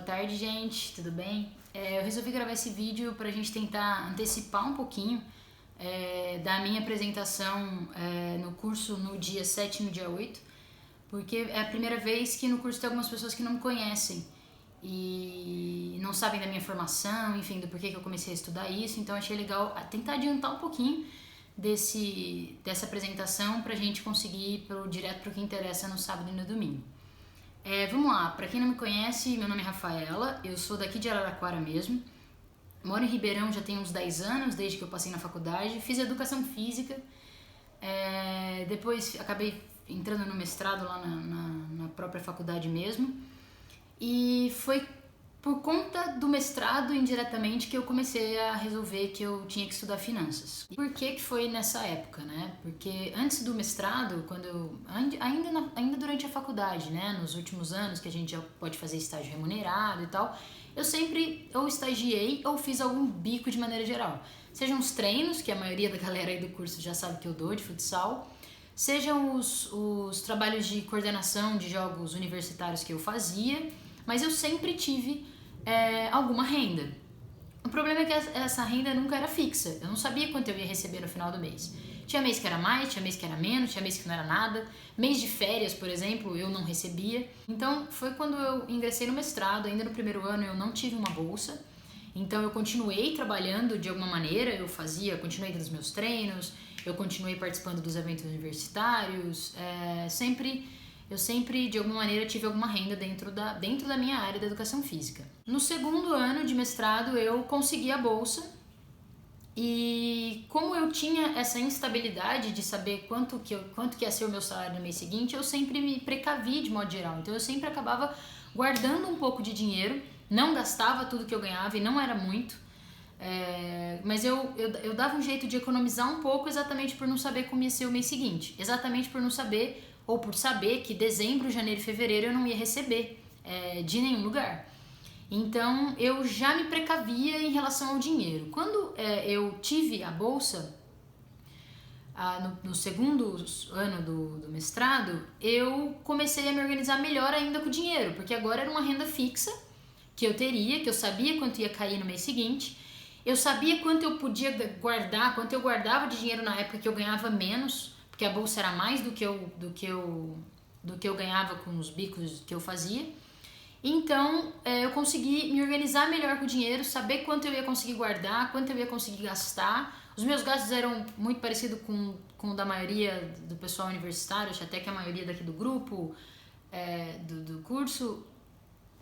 tarde, gente, tudo bem? Eu resolvi gravar esse vídeo pra gente tentar antecipar um pouquinho da minha apresentação no curso no dia 7 e no dia 8, porque é a primeira vez que no curso tem algumas pessoas que não me conhecem e não sabem da minha formação, enfim, do porquê que eu comecei a estudar isso, então achei legal tentar adiantar um pouquinho dessa apresentação pra gente conseguir ir direto pro que interessa no sábado e no domingo. Vamos lá, pra quem não me conhece, meu nome é Rafaela, eu sou daqui de Araraquara mesmo, moro em Ribeirão já tem uns 10 anos, desde que eu passei na faculdade, fiz educação física, depois acabei entrando no mestrado lá na própria faculdade mesmo, e foi por conta do mestrado, indiretamente, que eu comecei a resolver que eu tinha que estudar finanças. Por que foi nessa época, né? Porque antes do mestrado, ainda durante a faculdade, né? Nos últimos anos, que a gente já pode fazer estágio remunerado e tal, eu sempre ou estagiei ou fiz algum bico de maneira geral. Sejam os treinos, que a maioria da galera aí do curso já sabe que eu dou, de futsal, sejam os trabalhos de coordenação de jogos universitários que eu fazia, mas eu sempre tive alguma renda. O problema é que essa renda nunca era fixa, eu não sabia quanto eu ia receber no final do mês. Tinha mês que era mais, tinha mês que era menos, tinha mês que não era nada. Mês de férias, por exemplo, eu não recebia. Então foi quando eu ingressei no mestrado, ainda no primeiro ano eu não tive uma bolsa. Então eu continuei trabalhando de alguma maneira, continuei dando os meus treinos, eu continuei participando dos eventos universitários, eu sempre, de alguma maneira, tive alguma renda dentro da minha área da educação física. No segundo ano de mestrado, eu consegui a bolsa e como eu tinha essa instabilidade de saber quanto que ia ser o meu salário no mês seguinte, eu sempre me precavi de modo geral. Então eu sempre acabava guardando um pouco de dinheiro, não gastava tudo que eu ganhava e não era muito, mas eu dava um jeito de economizar um pouco exatamente por não saber como ia ser o mês seguinte, exatamente por não saber ou por saber que dezembro, janeiro e fevereiro eu não ia receber de nenhum lugar. Então eu já me precavia em relação ao dinheiro. Quando eu tive a bolsa, no segundo ano do mestrado, eu comecei a me organizar melhor ainda com o dinheiro, porque agora era uma renda fixa que eu teria, que eu sabia quanto ia cair no mês seguinte, eu sabia quanto eu podia guardar, quanto eu guardava de dinheiro na época que eu ganhava menos, porque a bolsa era mais do que eu ganhava com os bicos que eu fazia. Então eu consegui me organizar melhor com o dinheiro, saber quanto eu ia conseguir guardar, quanto eu ia conseguir gastar. Os meus gastos eram muito parecidos com o da maioria do pessoal universitário, acho até que a maioria daqui do grupo, do curso.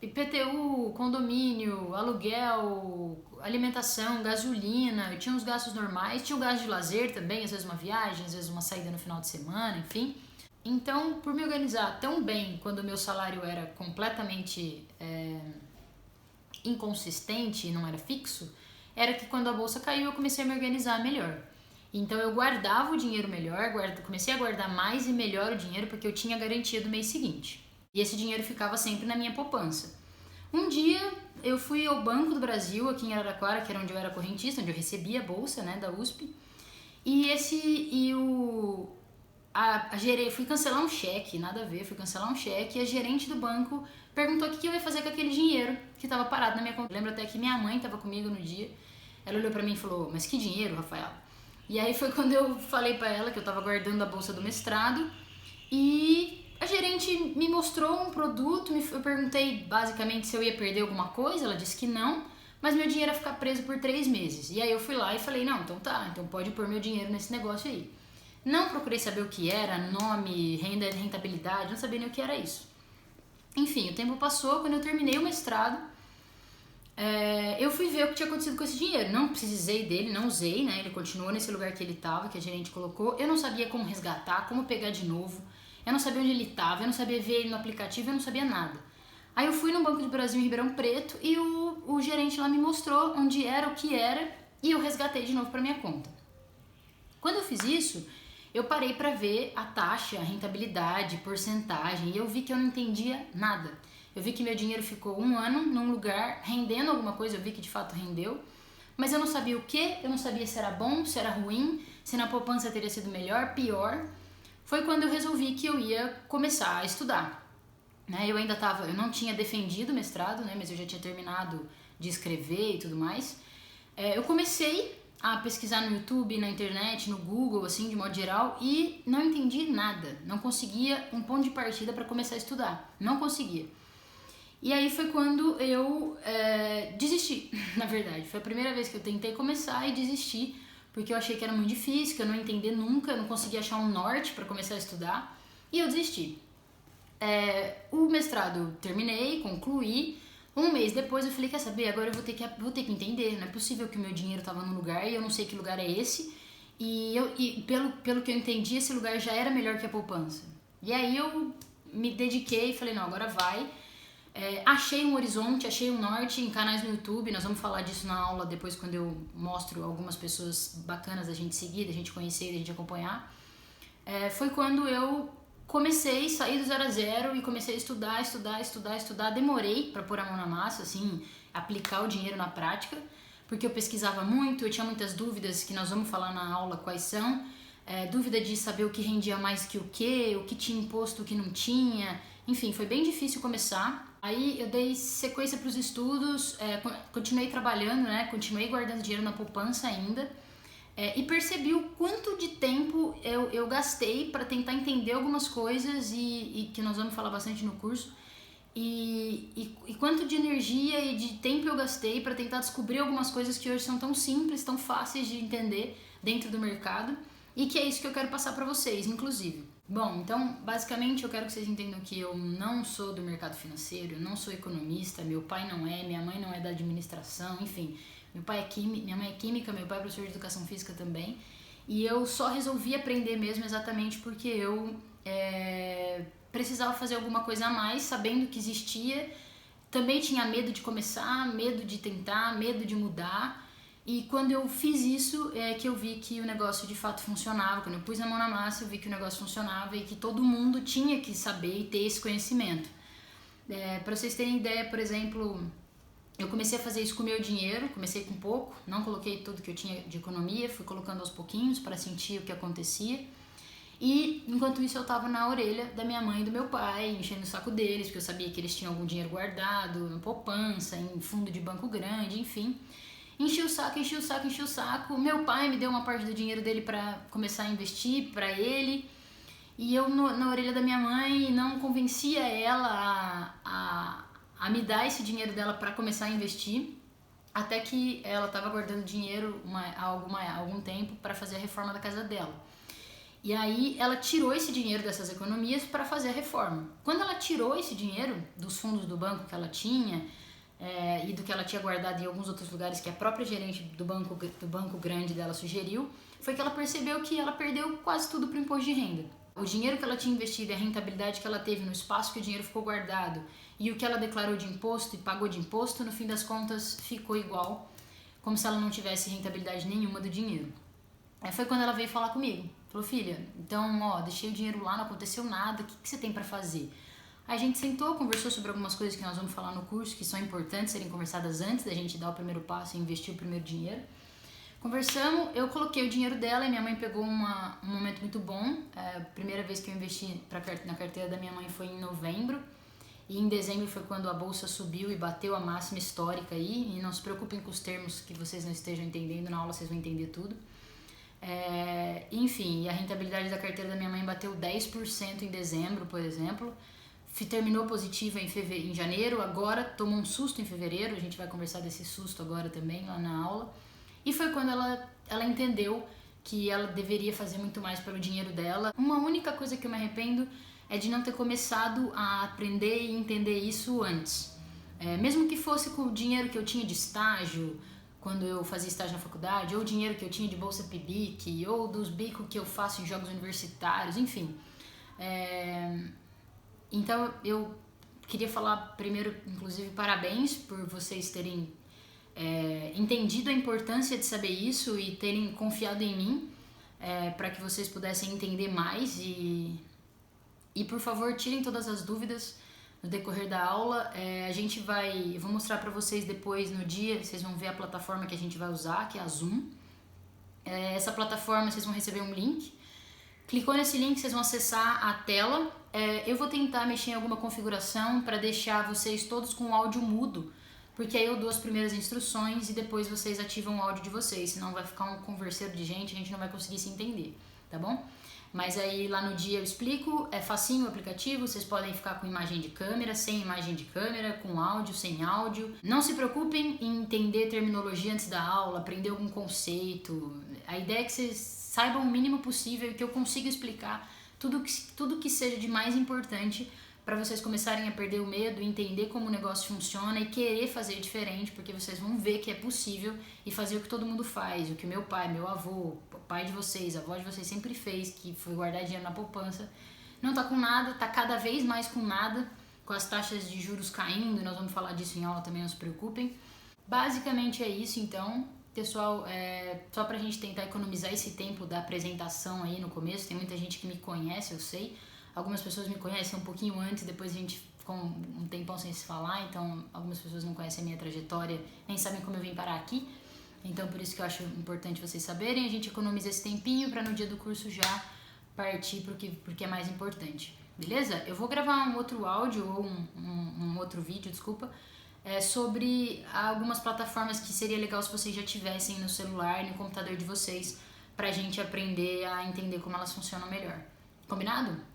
IPTU, condomínio, aluguel, alimentação, gasolina, eu tinha os gastos normais, tinha o gasto de lazer também, às vezes uma viagem, às vezes uma saída no final de semana, enfim. Então, por me organizar tão bem quando o meu salário era completamente inconsistente e não era fixo, era que quando a bolsa caiu eu comecei a me organizar melhor. Então eu guardava o dinheiro melhor, comecei a guardar mais e melhor o dinheiro porque eu tinha garantia do mês seguinte. E esse dinheiro ficava sempre na minha poupança. Um dia eu fui ao Banco do Brasil, aqui em Araraquara, que era onde eu era correntista, onde eu recebia a bolsa, né, da USP. Fui cancelar um cheque, nada a ver, fui cancelar um cheque e a gerente do banco perguntou o que eu ia fazer com aquele dinheiro que estava parado na minha conta. Eu lembro até que minha mãe estava comigo no dia, ela olhou pra mim e falou, mas que dinheiro, Rafael? E aí foi quando eu falei pra ela que eu tava guardando a bolsa do mestrado e a gerente me mostrou um produto, eu perguntei basicamente se eu ia perder alguma coisa, ela disse que não, mas meu dinheiro ia ficar preso por 3 meses. E aí eu fui lá e falei, não, então tá, então pode pôr meu dinheiro nesse negócio aí. Não procurei saber o que era, nome, rentabilidade, não sabia nem o que era isso. Enfim, o tempo passou, quando eu terminei o mestrado, eu fui ver o que tinha acontecido com esse dinheiro. Não precisei dele, não usei, né? Ele continuou nesse lugar que ele estava, que a gerente colocou. Eu não sabia como resgatar, como pegar de novo. Eu não sabia onde ele estava, eu não sabia ver ele no aplicativo, eu não sabia nada. Aí eu fui no Banco do Brasil em Ribeirão Preto e o gerente lá me mostrou onde era, o que era, e eu resgatei de novo para minha conta. Quando eu fiz isso, eu parei para ver a taxa, a rentabilidade, porcentagem, e eu vi que eu não entendia nada. Eu vi que meu dinheiro ficou 1 ano num lugar rendendo alguma coisa, eu vi que de fato rendeu, mas eu não sabia o que, eu não sabia se era bom, se era ruim, se na poupança teria sido melhor, pior. Foi quando eu resolvi que eu ia começar a estudar. né? Eu não tinha defendido o mestrado, né? Mas eu já tinha terminado de escrever e tudo mais. Eu comecei a pesquisar no YouTube, na internet, no Google, assim, de modo geral, e não entendi nada. Não conseguia um ponto de partida para começar a estudar. Não conseguia. E aí foi quando eu desisti, na verdade. Foi a primeira vez que eu tentei começar e desisti, porque eu achei que era muito difícil, que eu não ia entender nunca, eu não conseguia achar um norte para começar a estudar, e eu desisti. O mestrado eu terminei, concluí. Um mês depois eu falei, quer saber, agora eu vou ter que entender, não é possível que o meu dinheiro estava num lugar e eu não sei que lugar é esse, e pelo que eu entendi, esse lugar já era melhor que a poupança. E aí eu me dediquei e falei, não, agora vai. Achei um horizonte, achei um norte em canais no YouTube, nós vamos falar disso na aula depois quando eu mostro algumas pessoas bacanas da gente seguir, da gente conhecer, da gente acompanhar. Foi quando eu comecei, saí do 0 a 0 e comecei a estudar. Demorei para pôr a mão na massa, assim, aplicar o dinheiro na prática, porque eu pesquisava muito, eu tinha muitas dúvidas que nós vamos falar na aula quais são. Dúvida de saber o que rendia mais que o que tinha imposto, o que não tinha. Enfim, foi bem difícil começar. Aí eu dei sequência para os estudos, continuei trabalhando, né? Continuei guardando dinheiro na poupança ainda. E percebi o quanto de tempo eu gastei para tentar entender algumas coisas e que nós vamos falar bastante no curso, e quanto de energia e de tempo eu gastei para tentar descobrir algumas coisas que hoje são tão simples, tão fáceis de entender dentro do mercado, e que é isso que eu quero passar para vocês, inclusive. Bom, então, basicamente eu quero que vocês entendam que eu não sou do mercado financeiro, eu não sou economista, meu pai não é, minha mãe não é da administração, enfim. Minha mãe é química, meu pai é professor de educação física também. E eu só resolvi aprender mesmo exatamente porque eu precisava fazer alguma coisa a mais, sabendo que existia. Também tinha medo de começar, medo de tentar, medo de mudar. E quando eu fiz isso, é que eu vi que o negócio de fato funcionava. Quando eu pus a mão na massa, eu vi que o negócio funcionava e que todo mundo tinha que saber e ter esse conhecimento. Para vocês terem ideia, por exemplo, eu comecei a fazer isso com o meu dinheiro, comecei com pouco, não coloquei tudo que eu tinha de economia, fui colocando aos pouquinhos para sentir o que acontecia. E enquanto isso eu tava na orelha da minha mãe e do meu pai, enchendo o saco deles, porque eu sabia que eles tinham algum dinheiro guardado, em poupança, em fundo de banco grande, enfim. Enchi o saco. Meu pai me deu uma parte do dinheiro dele para começar a investir para ele. E eu na orelha da minha mãe não convencia ela a me dar esse dinheiro dela para começar a investir, até que ela estava guardando dinheiro há algum tempo para fazer a reforma da casa dela. E aí ela tirou esse dinheiro dessas economias para fazer a reforma. Quando ela tirou esse dinheiro dos fundos do banco que ela tinha e do que ela tinha guardado em alguns outros lugares que a própria gerente do banco grande dela sugeriu, foi que ela percebeu que ela perdeu quase tudo para o imposto de renda. O dinheiro que ela tinha investido e a rentabilidade que ela teve no espaço que o dinheiro ficou guardado e o que ela declarou de imposto e pagou de imposto, no fim das contas ficou igual, como se ela não tivesse rentabilidade nenhuma do dinheiro. Aí foi quando ela veio falar comigo. Falou, filha, então, deixei o dinheiro lá, não aconteceu nada, o que você tem pra fazer? Aí a gente sentou, conversou sobre algumas coisas que nós vamos falar no curso, que são importantes serem conversadas antes da gente dar o primeiro passo e investir o primeiro dinheiro. Conversamos, eu coloquei o dinheiro dela e minha mãe pegou um momento muito bom. A primeira vez que eu investi na carteira da minha mãe foi em novembro. E em dezembro foi quando a bolsa subiu e bateu a máxima histórica aí. E não se preocupem com os termos que vocês não estejam entendendo, na aula vocês vão entender tudo. Enfim, a rentabilidade da carteira da minha mãe bateu 10% em dezembro, por exemplo. Terminou positiva em janeiro, agora tomou um susto em fevereiro. A gente vai conversar desse susto agora também lá na aula. E foi quando ela entendeu que ela deveria fazer muito mais pelo dinheiro dela. Uma única coisa que eu me arrependo é de não ter começado a aprender e entender isso antes. Mesmo que fosse com o dinheiro que eu tinha de estágio, quando eu fazia estágio na faculdade, ou o dinheiro que eu tinha de bolsa PIBIC, ou dos bicos que eu faço em jogos universitários, enfim. Então eu queria falar primeiro, inclusive, parabéns por vocês terem entendido a importância de saber isso e terem confiado em mim para que vocês pudessem entender mais e por favor tirem todas as dúvidas no decorrer da aula. Eu vou mostrar para vocês depois no dia, vocês vão ver a plataforma que a gente vai usar, que é a Zoom. Essa plataforma vocês vão receber um link Clicou nesse link, vocês vão acessar a tela. Eu vou tentar mexer em alguma configuração para deixar vocês todos com o áudio mudo, porque aí eu dou as primeiras instruções e depois vocês ativam o áudio de vocês, senão vai ficar um converseiro de gente, a gente não vai conseguir se entender, tá bom? Mas aí lá no dia eu explico, é facinho o aplicativo, vocês podem ficar com imagem de câmera, sem imagem de câmera, com áudio, sem áudio. Não se preocupem em entender terminologia antes da aula, aprender algum conceito. A ideia é que vocês saibam o mínimo possível e que eu consiga explicar tudo que seja de mais importante para vocês começarem a perder o medo, entender como o negócio funciona e querer fazer diferente, porque vocês vão ver que é possível e fazer o que todo mundo faz, o que meu pai, meu avô, o pai de vocês, a avó de vocês sempre fez, que foi guardar dinheiro na poupança. Não tá com nada, tá cada vez mais com nada, com as taxas de juros caindo, e nós vamos falar disso em aula também, não se preocupem. Basicamente é isso então, pessoal, só pra gente tentar economizar esse tempo da apresentação aí no começo, tem muita gente que me conhece, eu sei. Algumas pessoas me conhecem um pouquinho antes, depois a gente ficou um tempão sem se falar, então algumas pessoas não conhecem a minha trajetória, nem sabem como eu vim parar aqui. Então por isso que eu acho importante vocês saberem, a gente economiza esse tempinho para no dia do curso já partir porque é mais importante, beleza? Eu vou gravar um outro áudio ou um outro vídeo, desculpa, sobre algumas plataformas que seria legal se vocês já tivessem no celular e no computador de vocês, pra gente aprender a entender como elas funcionam melhor. Combinado?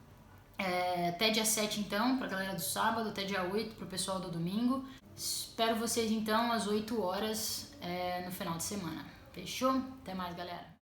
Até dia 7 então, pra galera do sábado, até dia 8 pro pessoal do domingo. Espero vocês então às 8 horas no final de semana. Fechou? Até mais, galera.